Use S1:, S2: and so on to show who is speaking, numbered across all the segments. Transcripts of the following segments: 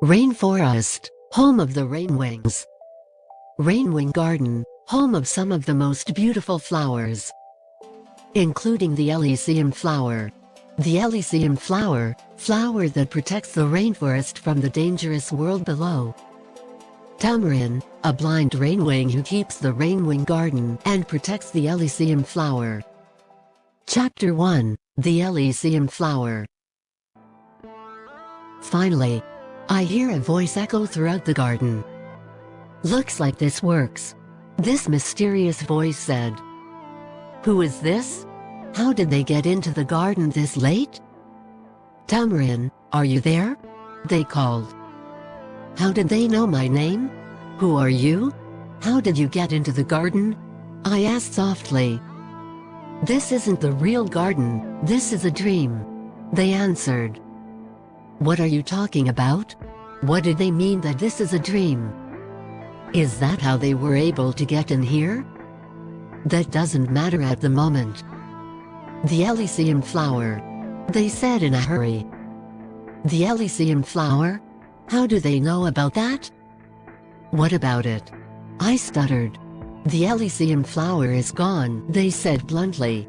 S1: Rainforest, home of the rainwings. Rainwing Garden, home of some of the most beautiful flowers, including the elysium flower. The elysium flower that protects the rainforest from the dangerous world below. Tamarin, a blind rainwing who keeps the rainwing garden and protects the elysium flower. Chapter 1, The Elysium Flower. Finally, I hear a voice echo throughout the garden. "Looks like this works," this mysterious voice said. "Who is this? How did they get into the garden this late?" "Tamarin, are you there?" they called. "How did they know my name? Who are you? How did you get into the garden?" I asked softly. "This isn't the real garden, this is a dream," they answered. "What are you talking about? What did they mean that this is a dream? Is that how they were able to get in here?" "That doesn't matter at the moment." "The elysium flower," they said in a hurry. "The elysium flower? How do they know about that?" "What about it?" I stuttered. "The elysium flower is gone," they said bluntly.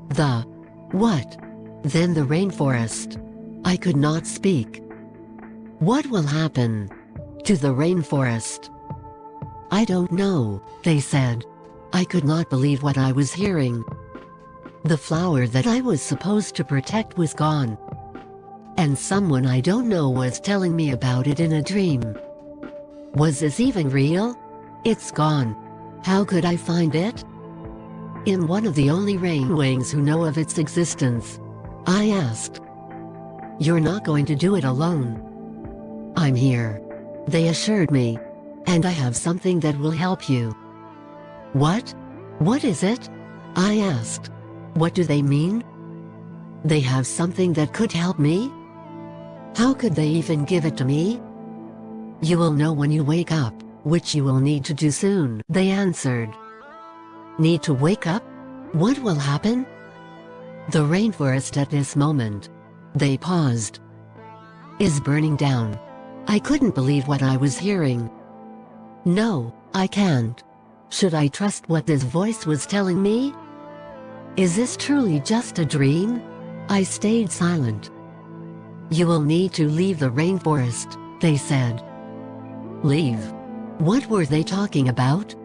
S1: "The what?" "Then the rainforest." I could not speak. "What will happen to the rainforest?" "I don't know," they said. I could not believe what I was hearing. The flower that I was supposed to protect was gone. And someone I don't know was telling me about it in a dream. Was this even real? It's gone. How could I find it? "In one of the only rainwings who know of its existence," I asked. "You're not going to do it alone." "I'm here," they assured me. "And I have something that will help you." "What? What is it?" I asked. "What do they mean?" "They have something that could help me?" "How could they even give it to me?" "You will know when you wake up, which you will need to do soon," they answered. "Need to wake up? What will happen?" "The rainforest at this moment," they paused, "is burning down." I couldn't believe what I was hearing. "No, I can't. Should I trust what this voice was telling me? Is this truly just a dream?" I stayed silent. "You will need to leave the rainforest," they said. "Leave?" What were they talking about?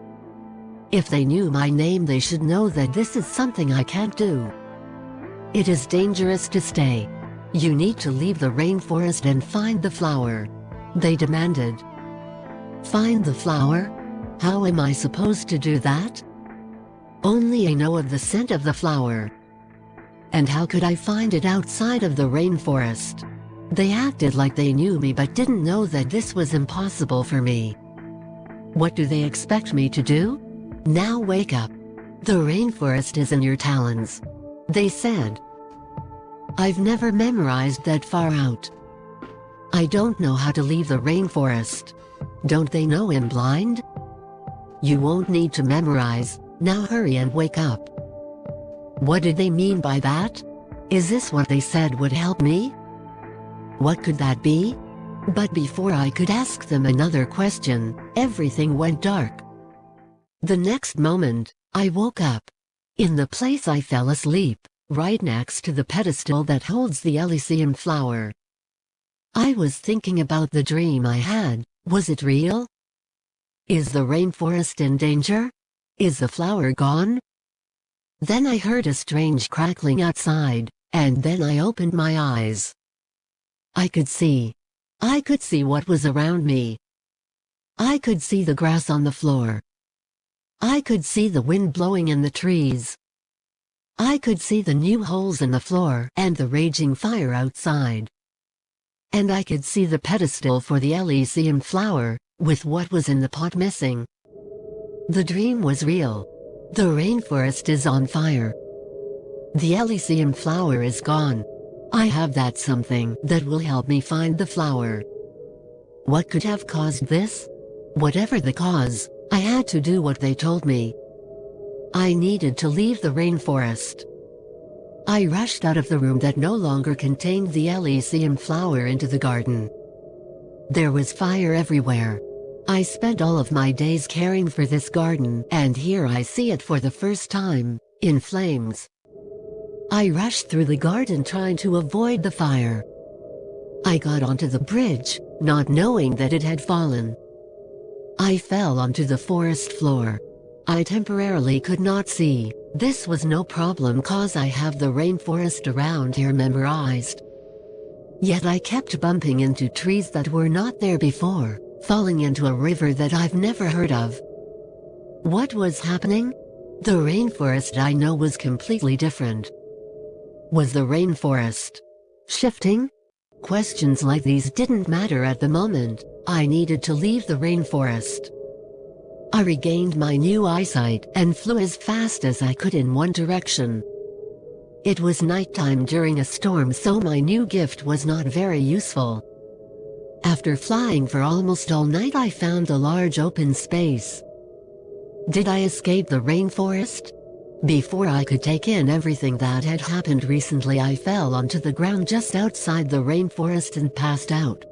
S1: If they knew my name, they should know that this is something I can't do. "It is dangerous to stay. You need to leave the rainforest and find the flower," they demanded. "Find the flower? How am I supposed to do that? Only I know of the scent of the flower. And how could I find it outside of the rainforest?" They acted like they knew me but didn't know that this was impossible for me. "What do they expect me to do? Now wake up. The rainforest is in your talons," they said. "I've never memorized that far out. I don't know how to leave the rainforest. Don't they know I'm blind?" "You won't need to memorize, now hurry and wake up." What did they mean by that? Is this what they said would help me? What could that be? But before I could ask them another question, everything went dark. The next moment, I woke up. In the place I fell asleep, right next to the pedestal that holds the elysium flower. I was thinking about the dream I had. Was it real? Is the rainforest in danger? Is the flower gone? Then I heard a strange crackling outside, and then I opened my eyes. I could see what was around me. I could see the grass on the floor. I could see the wind blowing in the trees. I could see the new holes in the floor and the raging fire outside. And I could see the pedestal for the elysium flower, with what was in the pot missing. The dream was real. The rainforest is on fire. The elysium flower is gone. I have that something that will help me find the flower. What could have caused this? Whatever the cause, I had to do what they told me. I needed to leave the rainforest. I rushed out of the room that no longer contained the elysium flower into the garden. There was fire everywhere. I spent all of my days caring for this garden, and here I see it for the first time, in flames. I rushed through the garden trying to avoid the fire. I got onto the bridge, not knowing that it had fallen. I fell onto the forest floor. I temporarily could not see. This was no problem cause I have the rainforest around here memorized. Yet I kept bumping into trees that were not there before, falling into a river that I've never heard of. What was happening? The rainforest I know was completely different. Was the rainforest shifting? Questions like these didn't matter at the moment. I needed to leave the rainforest. I regained my new eyesight and flew as fast as I could in one direction. It was nighttime during a storm, so my new gift was not very useful. After flying for almost all night, I found a large open space. Did I escape the rainforest? Before I could take in everything that had happened recently, I fell onto the ground just outside the rainforest and passed out.